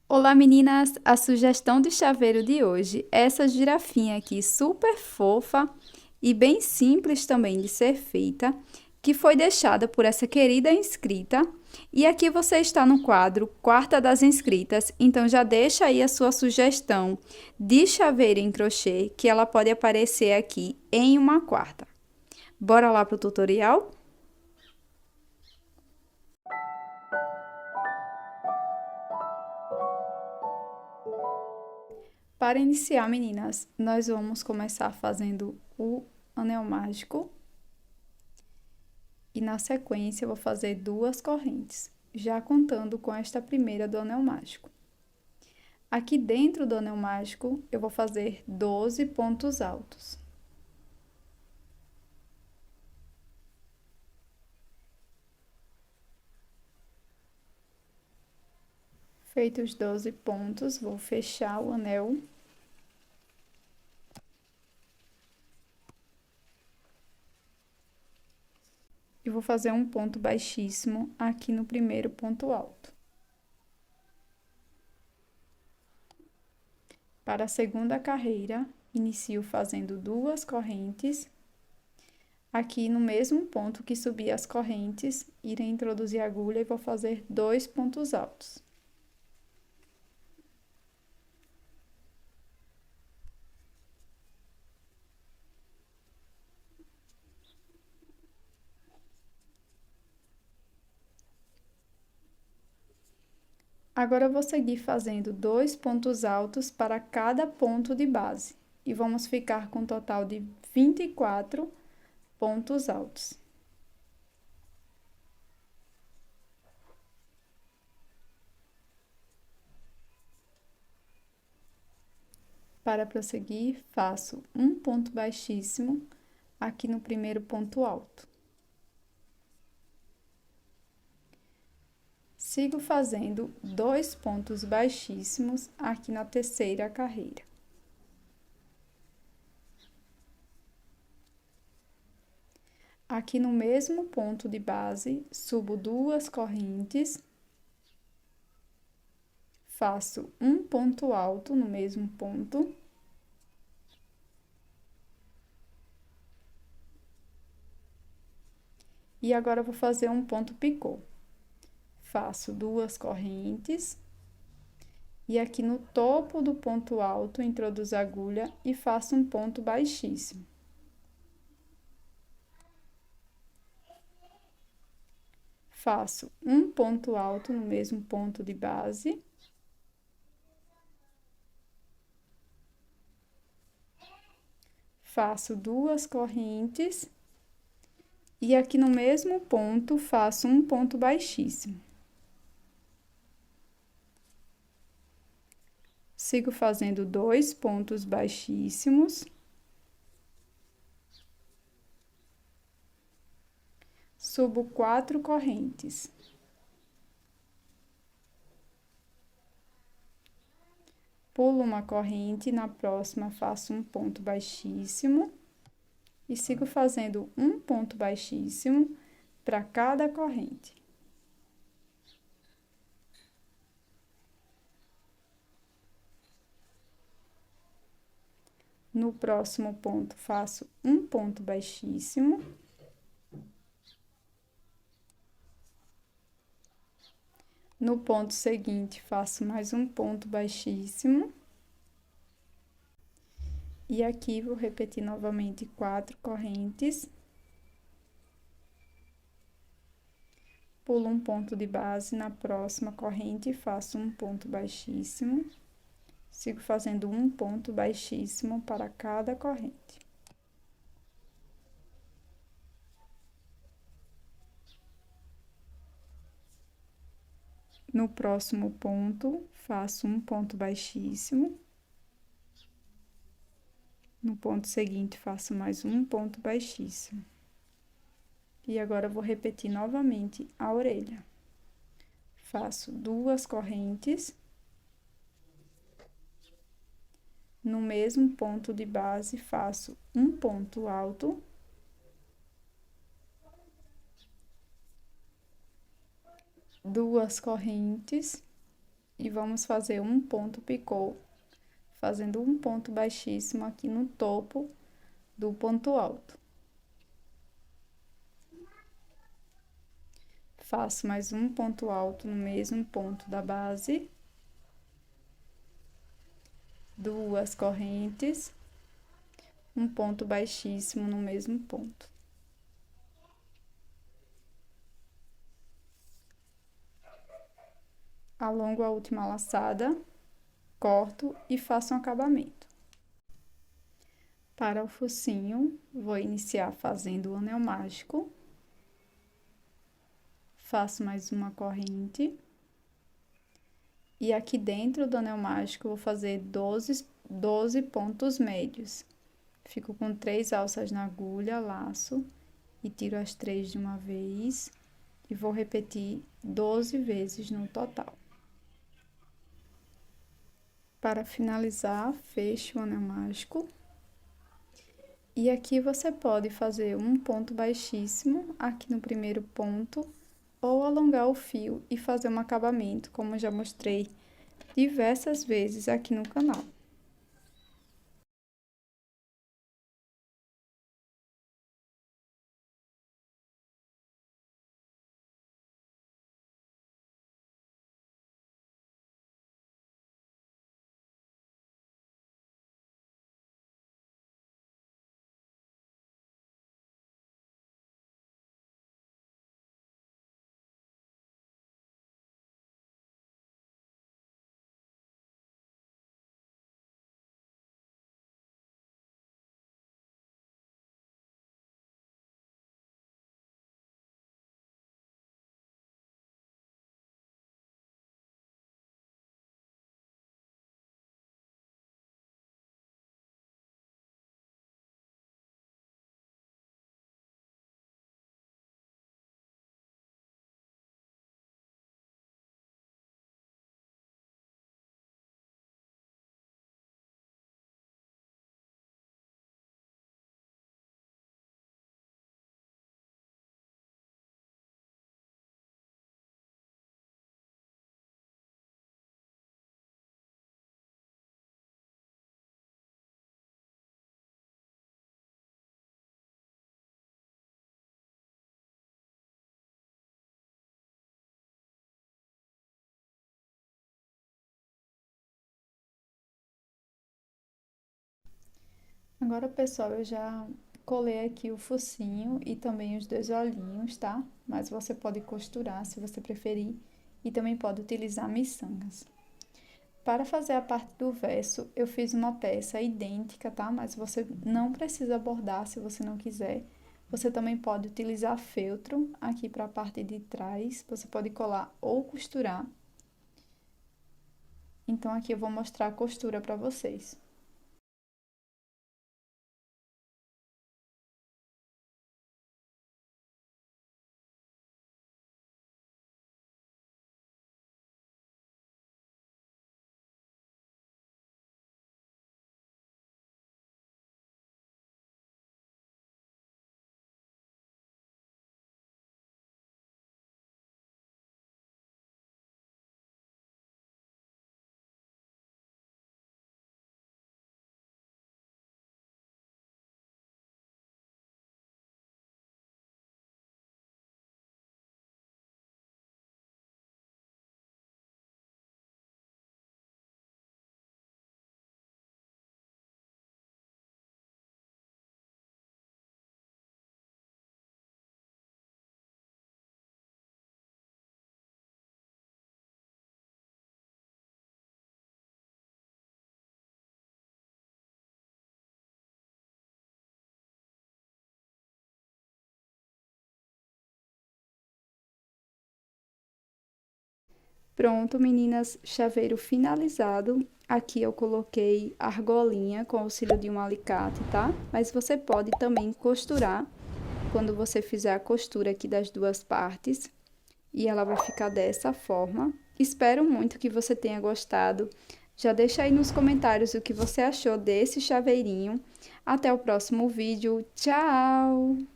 Olá meninas, a sugestão de chaveiro de hoje é essa girafinha aqui super fofa e bem simples também de ser feita, que foi deixada por essa querida inscrita. E aqui você está no quadro Quarta das Inscritas, então já deixa aí a sua sugestão de chaveiro em crochê, que ela pode aparecer aqui em uma quarta. Bora lá para o tutorial? Para iniciar, meninas, nós vamos começar fazendo o anel mágico. E na sequência, eu vou fazer 2 correntes, já contando com esta primeira do anel mágico. Aqui dentro do anel mágico, eu vou fazer 12 pontos altos. Feitos os 12 pontos, vou fechar o anel. E vou fazer um ponto baixíssimo aqui no primeiro ponto alto. Para a segunda carreira, inicio fazendo 2 correntes. Aqui no mesmo ponto que subi as correntes, irei introduzir a agulha e vou fazer 2 pontos altos. Agora, eu vou seguir fazendo 2 pontos altos para cada ponto de base. E vamos ficar com um total de 24 pontos altos. Para prosseguir, faço um ponto baixíssimo aqui no primeiro ponto alto. Sigo fazendo 2 pontos baixíssimos aqui na terceira carreira. Aqui no mesmo ponto de base, subo 2 correntes, faço um ponto alto no mesmo ponto. E agora, eu vou fazer um ponto picô. Faço 2 correntes. E aqui no topo do ponto alto, introduzo a agulha e faço um ponto baixíssimo. Faço um ponto alto no mesmo ponto de base. Faço 2 correntes. E aqui no mesmo ponto, faço um ponto baixíssimo. Sigo fazendo 2 pontos baixíssimos. Subo 4 correntes. Pulo uma corrente, na próxima faço um ponto baixíssimo. E sigo fazendo um ponto baixíssimo para cada corrente. No próximo ponto, faço um ponto baixíssimo. No ponto seguinte, faço mais um ponto baixíssimo. E aqui, vou repetir novamente 4 correntes. Pulo um ponto de base, na próxima corrente, faço um ponto baixíssimo. Sigo fazendo um ponto baixíssimo para cada corrente. No próximo ponto, faço um ponto baixíssimo. No ponto seguinte, faço mais um ponto baixíssimo. E agora, eu vou repetir novamente a orelha. Faço 2 correntes. No mesmo ponto de base, faço um ponto alto. Duas correntes. E vamos fazer um ponto picô, fazendo um ponto baixíssimo aqui no topo do ponto alto. Faço mais um ponto alto no mesmo ponto da base. Duas correntes. Um ponto baixíssimo no mesmo ponto. Alongo a última laçada, corto e faço um acabamento. Para o focinho, vou iniciar fazendo o anel mágico. Faço mais uma corrente. E aqui dentro do anel mágico, vou fazer 12 pontos médios. Fico com 3 alças na agulha, laço, e tiro as 3 de uma vez. E vou repetir 12 vezes no total. Para finalizar, fecho o anel mágico. E aqui você pode fazer um ponto baixíssimo aqui no primeiro ponto, ou alongar o fio e fazer um acabamento, como eu já mostrei diversas vezes aqui no canal. Agora, pessoal, eu já colei aqui o focinho e também os dois olhinhos, tá? Mas você pode costurar, se você preferir, e também pode utilizar miçangas. Para fazer a parte do verso, eu fiz uma peça idêntica, tá? Mas você não precisa bordar se você não quiser. Você também pode utilizar feltro aqui para a parte de trás. Você pode colar ou costurar. Então, aqui eu vou mostrar a costura para vocês. Pronto, meninas, chaveiro finalizado. Aqui eu coloquei argolinha com auxílio de um alicate, tá? Mas você pode também costurar quando você fizer a costura aqui das duas partes. E ela vai ficar dessa forma. Espero muito que você tenha gostado. Já deixa aí nos comentários o que você achou desse chaveirinho. Até o próximo vídeo. Tchau!